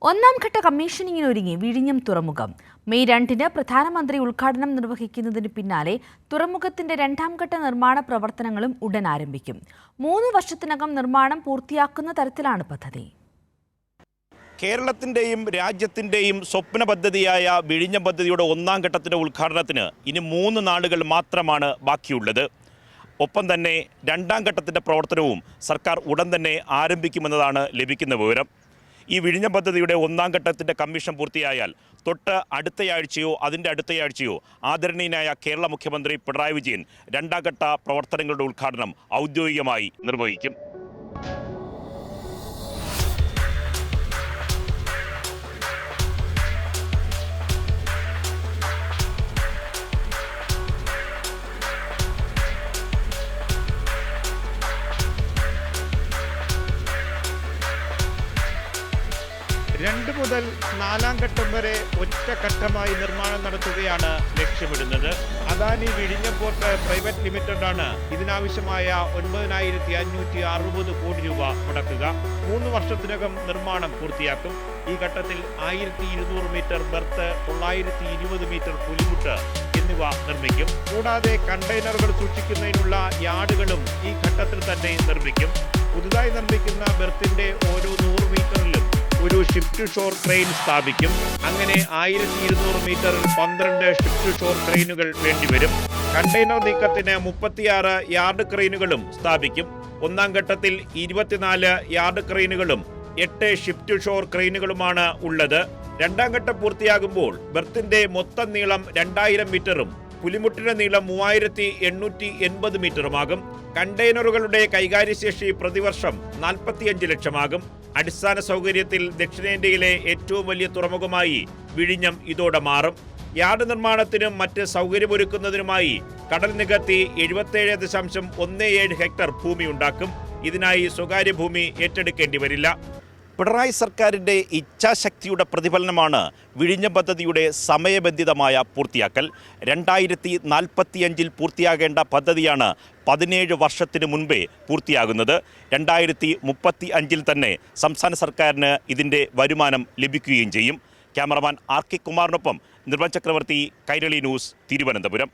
ഒന്നാം ഘട്ട കമ്മീഷനിങ്ങിനൊരുങ്ങി വിഴിഞ്ഞം തുറമുഖം. മെയ് 2-ന് പ്രധാനമന്ത്രി ഉദ്ഘാടനം നിർവഹിക്കുന്നതിന് പിന്നാലെ തുറമുഖത്തിന്റെ രണ്ടാം ഘട്ട നിർമ്മാണ പ്രവർത്തനങ്ങളും ഉടൻ ആരംഭിക്കും. 3 വർഷത്തിനകം നിർമ്മാണം പൂർത്തിയാക്കുന്ന തരത്തിലാണ് പദ്ധതി. കേരളത്തിൻ്റെയും രാജ്യത്തിൻ്റെയും സ്വപ്ന പദ്ധതിയായ വിഴിഞ്ഞം പദ്ധതിയുടെ ഒന്നാം ഘട്ടത്തിൻ്റെ ഉദ്ഘാടനത്തിന് ഇനി 3 നാളുകൾ മാത്രമാണ് ബാക്കിയുള്ളത്. ഒപ്പം തന്നെ രണ്ടാം ഘട്ടത്തിൻ്റെ പ്രവർത്തനവും സർക്കാർ ഉടൻ തന്നെ ആരംഭിക്കുമെന്നതാണ് ലഭിക്കുന്ന വിവരം. ഈ വിഴിഞ്ഞം പദ്ധതിയുടെ ഒന്നാം ഘട്ടത്തിൻ്റെ കമ്മീഷൻ പൂർത്തിയായാൽ തൊട്ട് അടുത്തയാഴ്ചയോ അതിൻ്റെ അടുത്തയാഴ്ചയോ ആദരണീയനായ കേരള മുഖ്യമന്ത്രി പിണറായി വിജയൻ രണ്ടാം ഘട്ട പ്രവർത്തനങ്ങളുടെ ഉദ്ഘാടനം ഔദ്യോഗികമായി നിർവഹിക്കും. രണ്ട് മുതൽ 4-ാം ഘട്ടം വരെ ഒറ്റഘട്ടമായി നിർമ്മാണം നടത്തുകയാണ് ലക്ഷ്യമിടുന്നത്. അദാനി വിഴിഞ്ഞം പോർട്ട് പ്രൈവറ്റ് ലിമിറ്റഡാണ് ഇതിനാവശ്യമായ 9,560 കോടി രൂപ മുടക്കുക. 3 വർഷത്തിനകം നിർമ്മാണം പൂർത്തിയാക്കും. ഈ ഘട്ടത്തിൽ 1200 മീറ്റർ ബെർത്ത്, 920 മീറ്റർ പുലിമുട്ട് എന്നിവ നിർമ്മിക്കും. കൂടാതെ കണ്ടെയ്നറുകൾ സൂക്ഷിക്കുന്നതിനുള്ള യാർഡുകളും ഈ ഘട്ടത്തിൽ തന്നെ നിർമ്മിക്കും. പുതുതായി നിർമ്മിക്കുന്ന ബെർത്തിന്റെ ഓരോ 100 മീറ്ററിലും ഒരു ഷിപ്പ് ടു ഷോർ ക്രെയിൻ സ്ഥാപിക്കും. അങ്ങനെ 1200 മീറ്ററിൽ 12 ഷിപ്പ് ടു ഷോർ ക്രെയിനുകൾ വേണ്ടിവരും. കണ്ടെയ്നർ നീക്കത്തിന് 36 യാർഡ് ക്രെയിനുകളും സ്ഥാപിക്കും. ഒന്നാം ഘട്ടത്തിൽ 24 യാർഡ് ക്രെയിനുകളും 8 ഷിപ്പ് ടു ഷോർ ക്രെയിനുകളുമാണ് ഉള്ളത്. രണ്ടാം ഘട്ടം പൂർത്തിയാകുമ്പോൾ ബെർത്തിന്റെ മൊത്തം നീളം 2000 മീറ്ററും പുലിമുട്ടിന്റെ നീളം 3880 മീറ്ററുമാകും. കണ്ടെയ്നറുകളുടെ കൈകാര്യശേഷി പ്രതിവർഷം 45 ലക്ഷമാകും. അടിസ്ഥാന സൗകര്യത്തിൽ ദക്ഷിണേന്ത്യയിലെ ഏറ്റവും വലിയ തുറമുഖമായി വിഴിഞ്ഞം ഇതോടെ മാറും. യാർഡ് നിർമ്മാണത്തിനും മറ്റ് സൗകര്യമൊരുക്കുന്നതിനുമായി കടൽ നികത്തി 77.17 ഹെക്ടർ ഭൂമി ഉണ്ടാക്കും. ഇതിനായി സ്വകാര്യ ഭൂമി ഏറ്റെടുക്കേണ്ടി വരില്ല. പിണറായി സർക്കാരിൻ്റെ ഇച്ഛാശക്തിയുടെ പ്രതിഫലനമാണ് വിഴിഞ്ഞം പദ്ധതിയുടെ സമയബന്ധിതമായ പൂർത്തിയാക്കൽ. 2045 പൂർത്തിയാകേണ്ട പദ്ധതിയാണ് 17 വർഷത്തിന് മുൻപേ പൂർത്തിയാകുന്നത്. 2035 തന്നെ സംസ്ഥാന സർക്കാരിന് ഇതിൻ്റെ വരുമാനം ലഭിക്കുകയും ചെയ്യും. ക്യാമറമാൻ RK കുമാറിനൊപ്പം നിർമ്മൽ ചക്രവർത്തി, കൈരളി ന്യൂസ്, തിരുവനന്തപുരം.